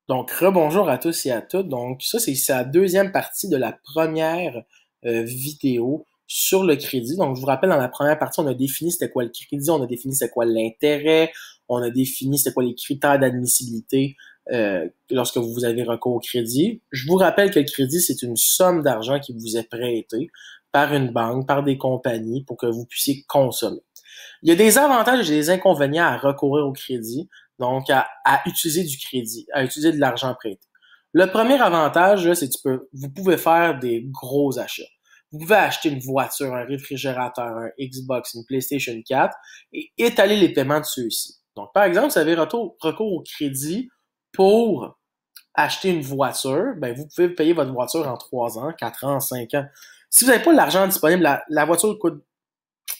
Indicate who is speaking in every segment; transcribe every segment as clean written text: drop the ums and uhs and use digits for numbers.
Speaker 1: Donc, rebonjour à tous et à toutes. Donc, ça, c'est la deuxième partie de la première vidéo sur le crédit. Donc, je vous rappelle, dans la première partie, on a défini c'était quoi le crédit, on a défini c'était quoi l'intérêt, on a défini c'était quoi les critères d'admissibilité lorsque vous avez recours au crédit. Je vous rappelle que le crédit, c'est une somme d'argent qui vous est prêtée par une banque, par des compagnies pour que vous puissiez consommer. Il y a des avantages et des inconvénients à recourir au crédit, donc à utiliser du crédit, à utiliser de l'argent prêté. Le premier avantage, c'est que vous pouvez faire des gros achats. Vous pouvez acheter une voiture, un réfrigérateur, un Xbox, une PlayStation 4 et étaler les paiements de ceux-ci. Donc, par exemple, si vous avez recours au crédit pour acheter une voiture, ben, vous pouvez payer votre voiture en 3 ans, 4 ans, 5 ans. Si vous n'avez pas l'argent disponible, la voiture coûte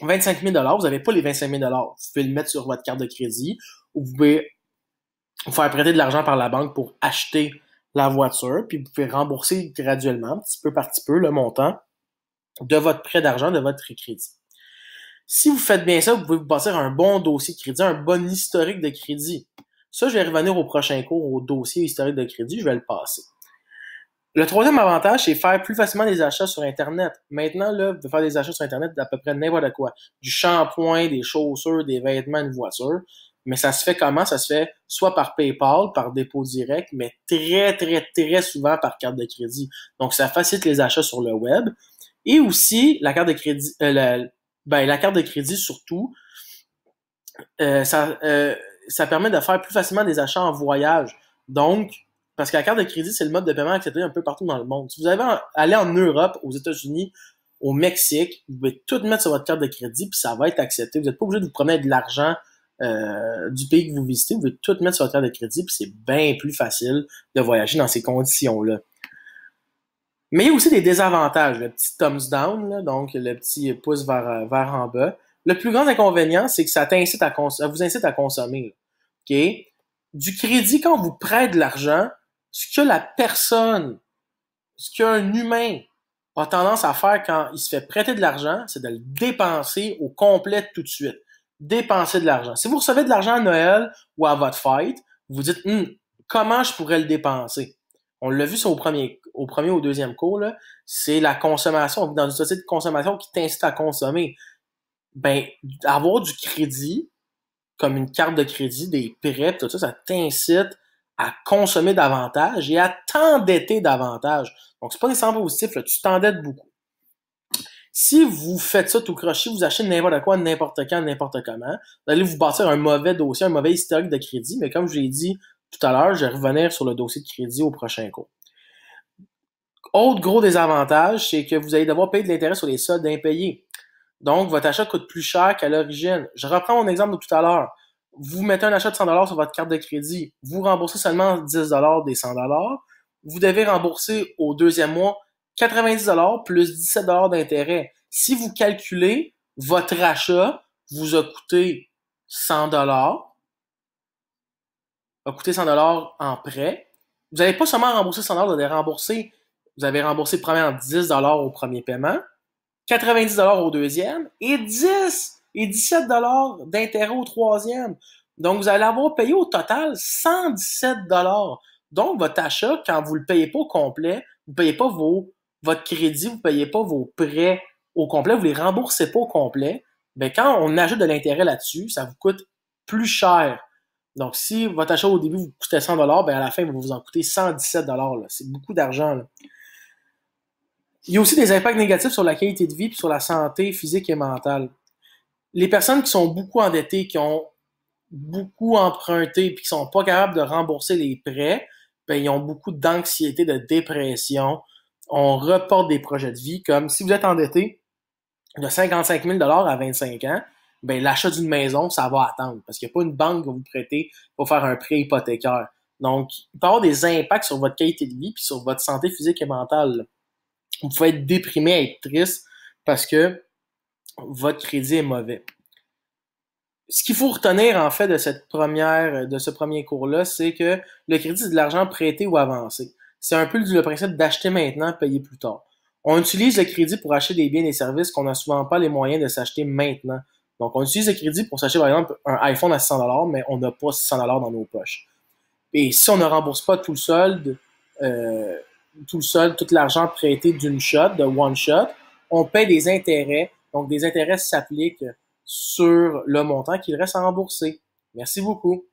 Speaker 1: 25 000 vous n'avez pas les 25 000 vous pouvez le mettre sur votre carte de crédit ou vous pouvez vous faire prêter de l'argent par la banque pour acheter la voiture, puis vous pouvez rembourser graduellement, petit peu par petit peu, le montant de votre prêt d'argent, de votre crédit. Si vous faites bien ça, vous pouvez vous bâtir un bon dossier de crédit, un bon historique de crédit. Ça, je vais revenir au prochain cours, au dossier historique de crédit, je vais le passer. Le troisième avantage, c'est faire plus facilement des achats sur Internet. Maintenant, là, vous pouvez faire des achats sur Internet d'à peu près n'importe quoi. Du shampoing, des chaussures, des vêtements, une voiture. Mais ça se fait comment? Ça se fait soit par PayPal, par dépôt direct, mais très, très, très souvent par carte de crédit. Donc, ça facilite les achats sur le web. Et aussi, la carte de crédit, la carte de crédit surtout, ça permet de faire plus facilement des achats en voyage. Donc, parce que la carte de crédit, c'est le mode de paiement accepté un peu partout dans le monde. Si vous avez aller en Europe, aux États-Unis, au Mexique, vous pouvez tout mettre sur votre carte de crédit, puis ça va être accepté. Vous n'êtes pas obligé de vous promener de l'argent du pays que vous visitez. Vous pouvez tout mettre sur votre carte de crédit, puis c'est bien plus facile de voyager dans ces conditions-là. Mais il y a aussi des désavantages. Le petit thumbs down, là, donc le petit pouce vers en bas. Le plus grand inconvénient, c'est que ça vous incite à consommer. OK? Du crédit, quand on vous prête de l'argent, ce que la personne, ce qu'un humain a tendance à faire quand il se fait prêter de l'argent, c'est de le dépenser au complet tout de suite. Dépenser de l'argent. Si vous recevez de l'argent à Noël ou à votre fête, vous dites comment je pourrais le dépenser? On l'a vu au premier ou deuxième cours, là, c'est la consommation. On vit dans une société de consommation qui t'incite à consommer. Ben, avoir du crédit, comme une carte de crédit, des prêts, tout ça, ça t'incite à consommer davantage et à t'endetter davantage. Donc, c'est pas nécessairement positif, là, tu t'endettes beaucoup. Si vous faites ça tout croché, vous achetez n'importe quoi, n'importe quand, n'importe comment, vous allez vous bâtir un mauvais dossier, un mauvais historique de crédit, mais comme je l'ai dit tout à l'heure, je vais revenir sur le dossier de crédit au prochain cours. Autre gros désavantage, c'est que vous allez devoir payer de l'intérêt sur les soldes impayés. Donc, votre achat coûte plus cher qu'à l'origine. Je reprends mon exemple de tout à l'heure. Vous mettez un achat de 100 sur votre carte de crédit. Vous remboursez seulement 10 des 100 Vous devez rembourser au deuxième mois 90 plus 17 d'intérêt. Si vous calculez, votre achat vous a coûté 100 a coûté 100 en prêt. Vous n'allez pas seulement rembourser 100 vous avez remboursé premièrement 10 au premier paiement, 90 au deuxième et 10 et 17 d'intérêt au troisième. Donc, vous allez avoir payé au total 117 Donc, votre achat, quand vous ne le payez pas au complet, vous ne payez pas votre crédit, vous ne payez pas vos prêts au complet, vous ne les remboursez pas au complet, ben, quand on ajoute de l'intérêt là-dessus, ça vous coûte plus cher. Donc, si votre achat au début vous coûtait 100 ben, à la fin, il va vous en coûter 117 là. C'est beaucoup d'argent, là. Il y a aussi des impacts négatifs sur la qualité de vie et sur la santé physique et mentale. Les personnes qui sont beaucoup endettées, qui ont beaucoup emprunté et qui sont pas capables de rembourser les prêts, ben, ils ont beaucoup d'anxiété, de dépression. On reporte des projets de vie, comme si vous êtes endetté de 55 000 à 25 ans, ben, l'achat d'une maison, ça va attendre parce qu'il n'y a pas une banque qui va vous prêter pour faire un prêt hypothécaire. Donc, il peut y avoir des impacts sur votre qualité de vie et sur votre santé physique et mentale. Vous pouvez être déprimé, être triste parce que votre crédit est mauvais. Ce qu'il faut retenir, en fait, de ce premier cours-là, c'est que le crédit, c'est de l'argent prêté ou avancé. C'est un peu le principe d'acheter maintenant, payer plus tard. On utilise le crédit pour acheter des biens et des services qu'on n'a souvent pas les moyens de s'acheter maintenant. Donc, on utilise le crédit pour s'acheter, par exemple, un iPhone à 600 mais on n'a pas 600 dans nos poches. Et si on ne rembourse pas tout le solde, tout l'argent prêté d'une shot, de one shot, on paie des intérêts. Donc, des intérêts s'appliquent sur le montant qu'il reste à rembourser. Merci beaucoup.